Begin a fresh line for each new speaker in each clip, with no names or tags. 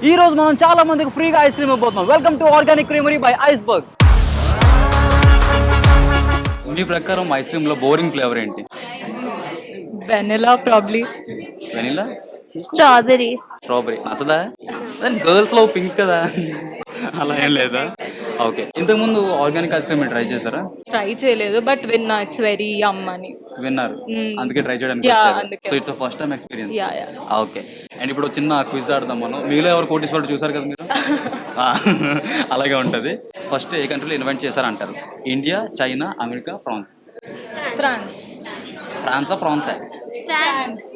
ఈ రోజు మనం చాలా మందికి ఫ్రీగా ఐస్ క్రీమ్ ఇవ్వబోతున్నాం. Welcome to organic creamery by Iceberg. మీ ప్రకారం ఐస్ క్రీమ్ లో బోరింగ్ ఫ్లేవర్ ఏంటి?
Vanilla probably.
Vanilla,
strawberry.
Strawberry నచ్చదా? దాని గర్ల్స్ లో పింక్ కదా, అలా ఏం లేదా? ఓకే, ఇంతకుముందు ఆర్గానిక్ ఐస్ క్రీమ్ ట్రై చేశారా?
ట్రై చేయలేదు బట్ విన్నా ఇట్స్ వెరీ యమ్ అని.
విన్నారు, అందుకే ట్రై చేయడానికి
Yeah,
వచ్చారు.
అందుకే.
So it's first time experience.
Yeah.
Okay, and ఇప్పుడు చిన్న క్విజ్ ఆడదాం మనం. మీలో ఎవరు కోటీశ్వరుడు చూసారు కదా మీరు? అలాగే ఉంటుంది. ఫస్ట్ ఏ కంట్రీలో ఇన్వెంట్ చేశారంటారు? India, China, America, France.
France.
ఫ్రాన్సా ఫ్రాన్సా?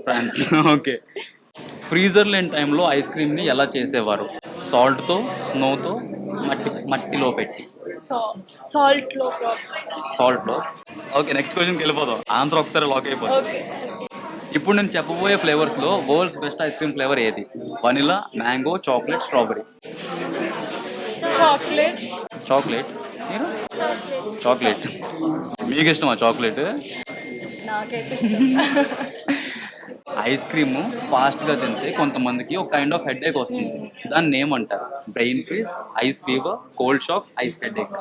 ఫ్రాన్స్. ఓకే. ఫ్రీజర్ లేని టైంలో ఐస్ క్రీమ్ని ఎలా చేసేవారు? సాల్ట్తో, స్నోతో, మట్టిలో పెట్టి.
సాల్ట్ లో.
సాల్ట్లో. ఓకే, నెక్స్ట్ క్వశ్చన్కి వెళ్ళిపోదాం. ఆన్సర్ ఒకసారి లాక్ అయిపోతుంది.
ఓకే.
ఇప్పుడు నేను చెప్పబోయే ఫ్లేవర్స్లో world's best ice cream flavour ఏది? Vanilla, mango, chocolate, strawberry.
Chocolate.
Chocolate. మీరు? చాక్లెట్. మీకు ఇష్టమా చాక్లెట్?
నాకైతే ఇష్టం.
ఐస్ క్రీమ్ ఫాస్ట్గా తింటే కొంతమందికి ఒక కైండ్ ఆఫ్ హెడ్ ఏక్ వస్తుంది. దాన్ని ఏమంటారు? Brain freeze, ice fever, cold shock, ice head ache.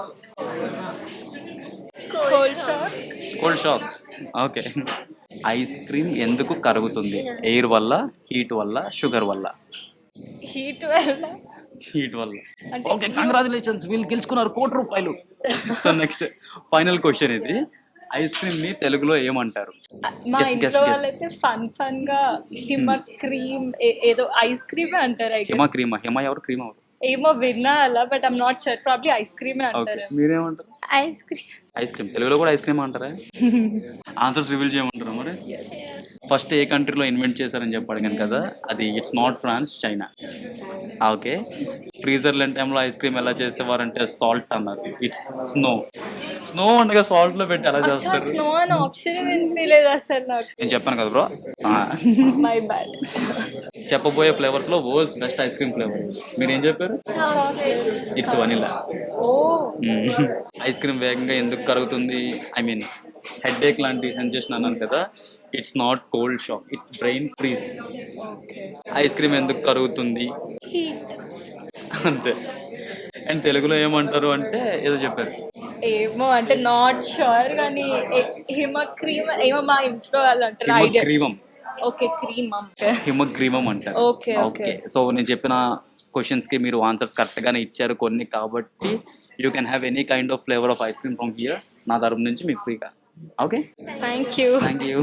Cold shock.
Cold shock. Okay. Ice cream ఎందుకు కరుగుతుంది? ఎయిర్ వల్ల, హీట్ వల్ల, షుగర్ వల్ల?
హీట్ వల్ల.
హీట్ వల్ల.
అంటే
ఓకే, కంగ్రాచులేషన్స్, వీళ్ళు గెలుచుకున్నారు ₹1,00,00,000. సో నెక్స్ట్ ఫైనల్ క్వశ్చన్ ఇది. ఐస్ క్రీమ్ ని తెలుగులో ఏమంటారు?
మా
Guess,
ఇంట్లో
guess, guess.
వాళ్ళైతే ఫన్ గా హిమ క్రీమ్ ఏదో ఐస్ క్రీమ్ అంటారు.
హిమ క్రీమా? హిమ ఎవరు, క్రీమ్ ఎవరు?
ఏమో విన్నా అలా but I'm not sure. Probably ice cream
okay,
అంటారు.
మీరేమంటారు?
Ice cream.
ఐస్ క్రీమ్ తెలుగులో కూడా ఐస్ క్రీమ్ అంటారా? ఆన్సర్స్ రివీల్ చేయమంటారా మరి? ఫస్ట్ ఏ కంట్రీలో ఇన్వెంట్ చేశారని చెప్పి అడిగాను కదా, అది it's not France, China. Okay. Freezer లేని టైంలో ఐస్ క్రీమ్ ఎలా చేసేవారంటే సాల్ట్ అన్నారు. It's snow. స్నో ఉండగా సాల్ట్ లో పెట్టి ఎలా చేస్తారు?
స్నో అని ఆప్షన్ వినిపించలేదు అసలు నాకు.
నేను చెప్పాను కదా బ్రో.
My bad.
చెప్పబోయే ఫ్లేవర్స్ లో world's best ice cream flavour మీరు ఏం చెప్పారు? It's vanilla.
ఓ.
ఐస్ క్రీమ్ వేగంగా ఎందుకు కరుగుతుంది? ఐ మీన్ హెడ్ ఏక్ లాంటి సెన్సేషన్ అన్నాను కదా, it's not cold shock, it's brain freeze. Ice cream ఎందుకు కరుగుతుంది?
హీట్.
అంతే. అండ్ తెలుగులో ఏమంటారు అంటే ఏదో చెప్పారు.
ఏమో అంటే నాట్ షూర్ కానీ హిమ క్రీమ్ ఏమో మా ఇంట్లో వాళ్ళు అంటారు. ఐడియా.
హిమగ్రీవం.
Okay, cream.
హిమగ్రీవం అంటారు.
Okay,
okay. సో నేను చెప్పిన క్వశ్చన్స్ కి మీరు ఆన్సర్స్ కరెక్ట్ గానే ఇచ్చారు కొన్ని, కాబట్టి you can have any kind of flavour of ice cream from here. నా తరపు నుంచి మీకు ఫ్రీగా. Okay,
thank you.
Thank you.